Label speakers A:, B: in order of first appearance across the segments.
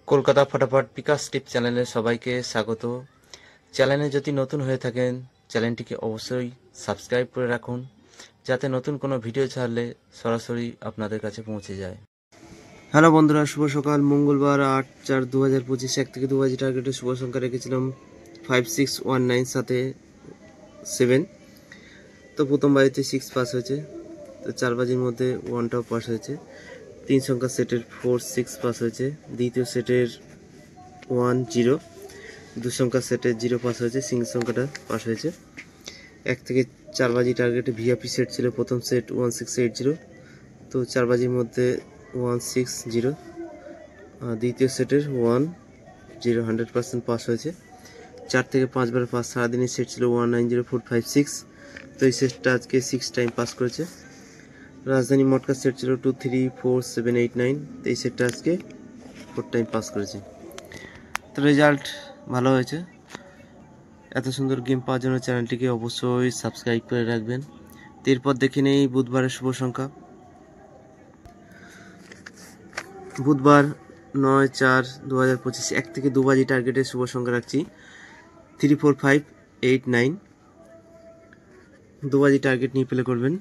A: কলকাতা ফটাফট বিকাশ টিপ চ্যানেলে সবাইকে স্বাগত। চ্যানেলে যদি নতুন হয়ে থাকেন চ্যানেলটিকে অবশ্যই সাবস্ক্রাইব করে রাখুন, যাতে নতুন কোনো ভিডিও ছাড়লে সরাসরি আপনাদের কাছে পৌঁছে যায়। হ্যালো বন্ধুরা, শুভ সকাল। মঙ্গলবার 8/4/2025 1 থেকে 2 টার্গেটে শুভ সংখ্যা রেখেছিলাম 5619 সাথে 7। তো প্রথম বাড়িতে 6 পাস হয়েছে, তো 4 বাজির মধ্যে 1টাও পাস হয়েছে। 3 সংখ্যা সেটের 4 6 পাস হয়েছে। দ্বিতীয় সেটের 1 0। 2 সংখ্যা সেটের 0 পাস হয়েছে, সিঙ্গল সংখ্যাটা পাস হয়েছে। 1 থেকে 4 বাজি টার্গেটে ভিআইপি সেট ছিল, প্রথম সেট 1680, তো 4 বাজির মধ্যে 160। দ্বিতীয় সেটের 1 0 100% পাস হয়েছে। 4 থেকে 5 বার পাস। সারাদিনের সেট ছিল 190456, তো এই সেটটা আজকে 6 টাইম পাস করেছে। রাজধানী মটকা সেট ছিল 234789, তো এই সেটটা আজকে 4 টাইম পাস করেছে। তো রেজাল্ট ভালো হয়েছে। এত সুন্দর গেম পাওয়ার জন্য চ্যানেলটিকে অবশ্যই সাবস্ক্রাইব করে রাখবেন। এরপর দেখে নেই বুধবারের শুভ সংখ্যা। বুধবার 9/4/2025 1 থেকে 2 বাজি টার্গেটে শুভ সংখ্যা রাখছি 34589। 2 বাজি টার্গেট নিয়ে প্লে করবেন।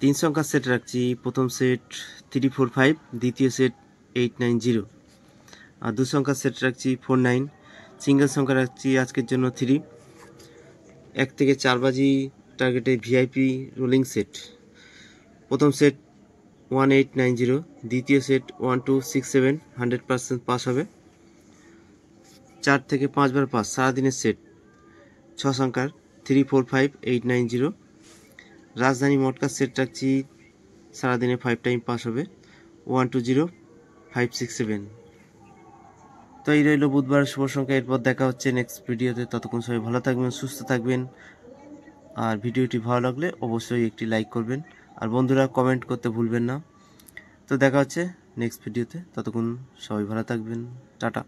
A: 3 সংখ্যার সেট রাখছি, প্রথম সেট 345, দ্বিতীয় সেট 890। 2 সংখ্যার সেট রাখছি 49, সিঙ্গেল সংখ্যা রাখছি আজকের জন্য 3। 1 থেকে 4 বাজি টার্গেটে ভিআইপি রোলিং সেট, প্রথম সেট 1890, দ্বিতীয় সেট 1267, 100% পাস হবে। 4 থেকে 5 বার পাস। সারাদিনের সেট 6 সংখ্যার 345890। রাজধানী মটকা সেট রাখছি, সারাদিনে 5 টাইম পাস হবে, 120567। তো এই রইল বুধবার শুভ সংখ্যা। এরপর দেখা হচ্ছে নেক্সট ভিডিওতে। ততক্ষণ সবাই ভালো থাকবেন, সুস্থ থাকবেন। আর ভিডিওটি ভালো লাগলে অবশ্যই একটি লাইক করবেন, আর বন্ধুরা কমেন্ট করতে ভুলবেন না। তো দেখা হচ্ছে নেক্সট ভিডিওতে। ততক্ষণ সবাই ভালো থাকবেন। টাটা।